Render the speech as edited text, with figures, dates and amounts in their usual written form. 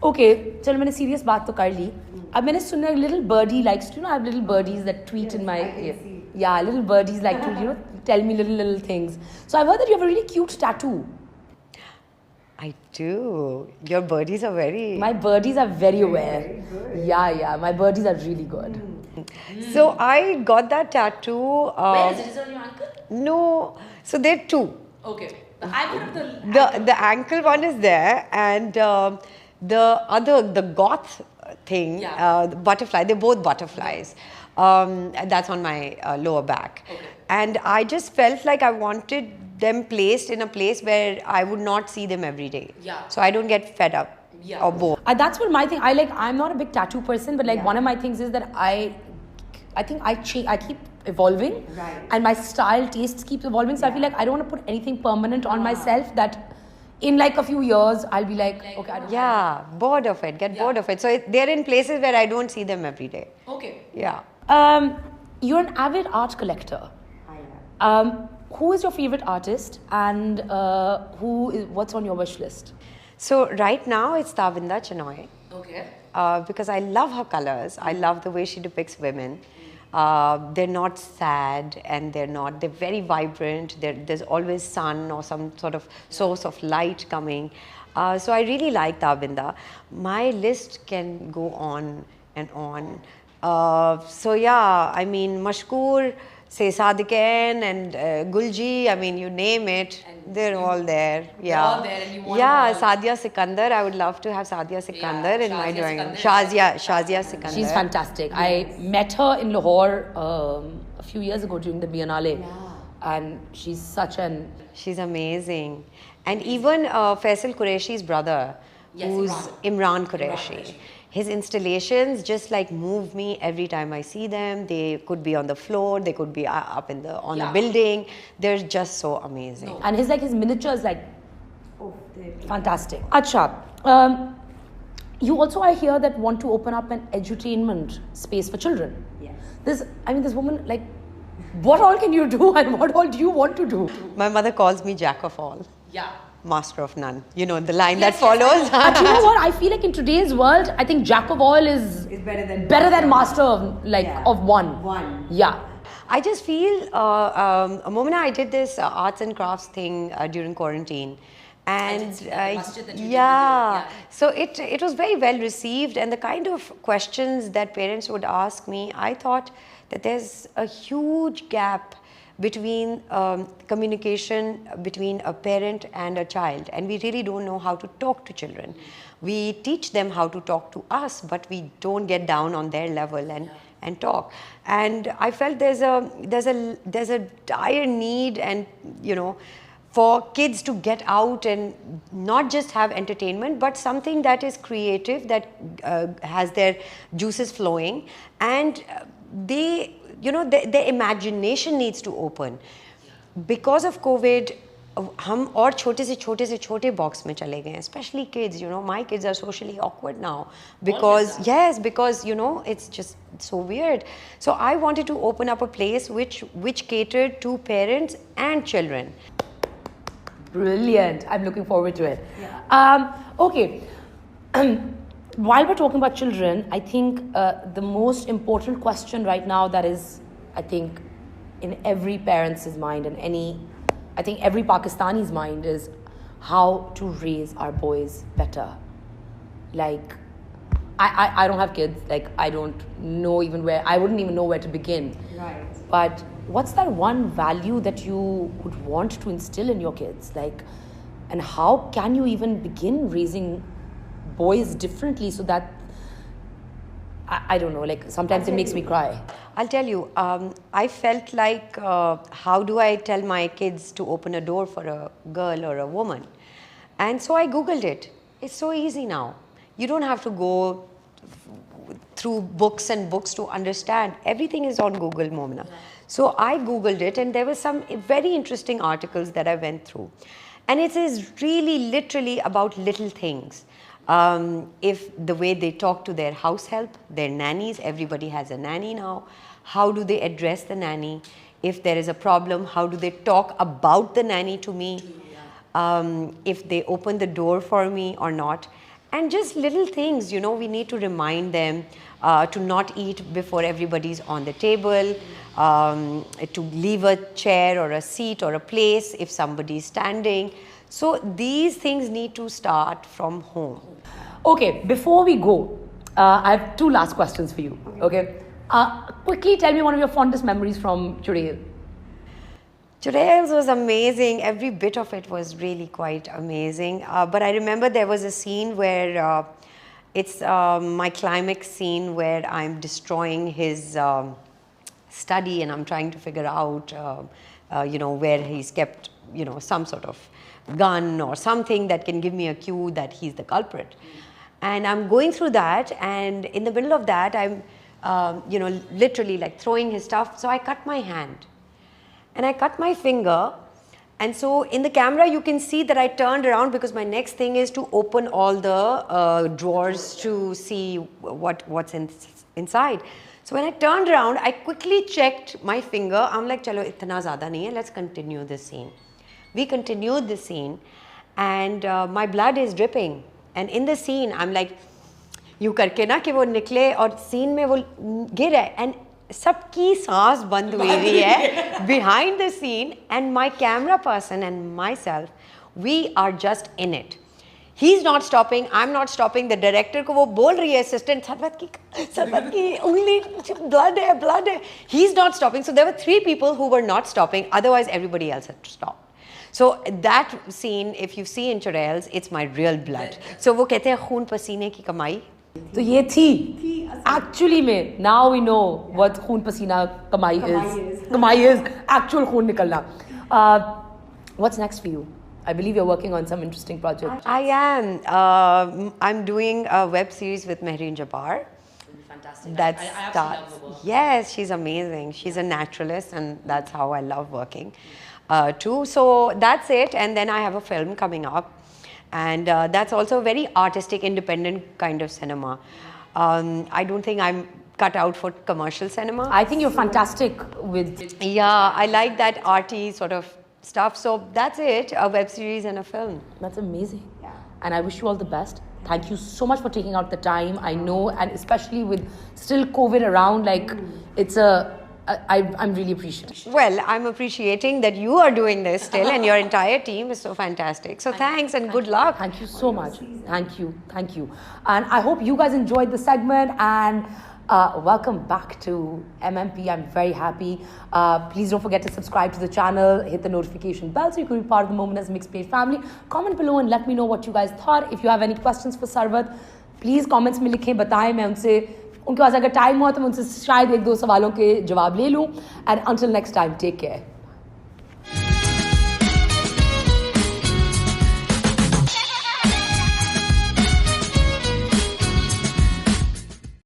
Okay, चलो मैंने serious बात तो कर ली. अब मैंने सुना little birdie likes to, I have little birdies that tweet in my ear. Yeah, little birdies like to, tell me little things. So I've heard that you have a really cute tattoo. I do. Your birdies are very... My birdies are very aware. Very good. Yeah, my birdies are really good. So I got that tattoo... Where is it? Is it on your ankle? No. So there are two. Okay. The ankle one is there, and the goth thing, the butterfly, they're both butterflies. That's on my lower back. Okay. And I just felt like I wanted them placed in a place where I would not see them every day. Yeah. So I don't get fed up or bored. That's what my thing, I'm not a big tattoo person, but one of my things is that I think I keep evolving, and my style tastes keep evolving, so I feel like I don't want to put anything permanent on myself that in like a few years I'll be like okay, I don't bored of it, bored of it. So they're in places where I don't see them every day. Okay. Yeah. You're an avid art collector. I am. Who is your favorite artist, and what's on your wish list? So right now it's Tavinda Chenoy. Okay. Because I love her colors. I love the way she depicts women. They're not sad, and they're very vibrant. There's always sun or some sort of source of light coming. So I really like Tavinda. My list can go on and on. So yeah, I mean, Mashkoor, say Sadiqain and Gulji, I mean, you name it, they're all there. Yeah. All there, and you want Sadia Sikandar, I would love to have Sadia Sikandar in my drawing room. Shazia Sikandar. She's fantastic. Yes. I met her in Lahore a few years ago during the Biennale. And she's she's amazing. And even Faisal Qureshi's brother, who's Imran Qureshi. His installations just like move me every time I see them. They could be on the floor, they could be up in on the building. They're just so amazing. And his miniatures fantastic. Acha, you also, I hear, that want to open up an edutainment space for children. Yes. This woman, what all can you do, and what all do you want to do? My mother calls me Jack of all. Yeah. Master of none. You know, the line that follows. But you know what? I feel like in today's world, I think Jack of all is better than master of one. Yeah. I just feel, Momina, I did this arts and crafts thing during quarantine. And so it was very well received, and the kind of questions that parents would ask me, I thought that there's a huge gap between communication between a parent and a child, and we really don't know how to talk to children. We teach them how to talk to us, but we don't get down on their level and talk. And I felt there's a dire need, and for kids to get out and not just have entertainment, but something that is creative, that has their juices flowing, and their imagination needs to open. Because of COVID, हम और छोटे से छोटे box में चले गए, especially kids. My kids are socially awkward now because it's just so weird. So I wanted to open up a place which catered to parents and children. Brilliant. I'm looking forward to it. Okay. While we're talking about children, I think the most important question right now that is, I think, in every parent's mind and I think every Pakistani's mind is how to raise our boys better. I don't have kids. I don't know I wouldn't even know where to begin. Right. But what's that one value that you would want to instill in your kids? And how can you even begin raising boys differently so that I don't know, sometimes it makes me cry. I'll tell you, I felt like how do I tell my kids to open a door for a girl or a woman? And so I Googled it. It's so easy now. You don't have to go through books and books to understand. Everything is on Google, Momina. So I Googled it, and there were some very interesting articles that I went through. And it is really literally about little things. If the way they talk to their house help, their nannies, everybody has a nanny now. How do they address the nanny? If there is a problem, how do they talk about the nanny to me? If they open the door for me or not. And just little things, you know, we need to remind them to not eat before everybody's on the table, to leave a chair or a seat or a place if somebody's standing. So these things need to start from home. Okay, before we go, I have 2 last questions for you. Okay. Quickly tell me one of your fondest memories from Churail. Churails was amazing. Every bit of it was really quite amazing. But I remember there was a scene where it's my climax scene where I'm destroying his study and I'm trying to figure out, you know, where he's kept, you know, some sort of gun or something that can give me a cue that he's the culprit. And I'm going through that, and in the middle of that, I'm, you know, literally like throwing his stuff. So I cut my hand. And I cut my finger, and so in the camera you can see that I turned around because my next thing is to open all the drawers to see what's inside. So when I turned around, I quickly checked my finger. I'm like, chalo, itna zyada nahi hai, let's continue this scene. We continued the scene, and my blood is dripping. And in the scene, I'm like, यूँ करके ना कि वो निकले और scene में वो गिर है, and सबकी सांस बंद हुई है behind the scene, and my camera person and myself, we are just in it. He's not stopping, I'm not stopping. The director को वो बोल रही है assistant, सरवत की उंगली blood है. He's not stopping. So there were 3 people who were not stopping. Otherwise, everybody else had stopped. So that scene, if you see in Churails, it's my real blood. So वो कहते हैं खून पसीने की कमाई. तो ये थी actually में, now we know what खून पसीना कमाई is actual खून निकलना. What's next for you? I believe you're working on some interesting projects. I am. I'm doing a web series with Mehreen Jabbar. Fantastic. That I starts. Yes, she's amazing. She's a naturalist, and that's how I love working too. So that's it. And then I have a film coming up. And that's also a very artistic, independent kind of cinema. I don't think I'm cut out for commercial cinema. I think you're fantastic with... Yeah, I like that arty sort of stuff. So that's it, a web series and a film. That's amazing. Yeah. And I wish you all the best. Thank you so much for taking out the time. I know, and especially with still COVID around, like it's a... I'm really appreciative. Well, I'm appreciating that you are doing this still, and your entire team is so fantastic. So thanks and good luck. Thank you so much. Thank you. And I hope you guys enjoyed the segment, and welcome back to MMP. I'm very happy. Please don't forget to subscribe to the channel, hit the notification bell so you can be part of the Moment as Mixed Page family. Comment below and let me know what you guys thought. If you have any questions for Sarwat, please comments में लिखें, बताएं, मैं उनसे उनके पास अगर time हो तो मैं उनसे शायद 1-2 सवालों के जवाब ले लूं. And until next time, take care.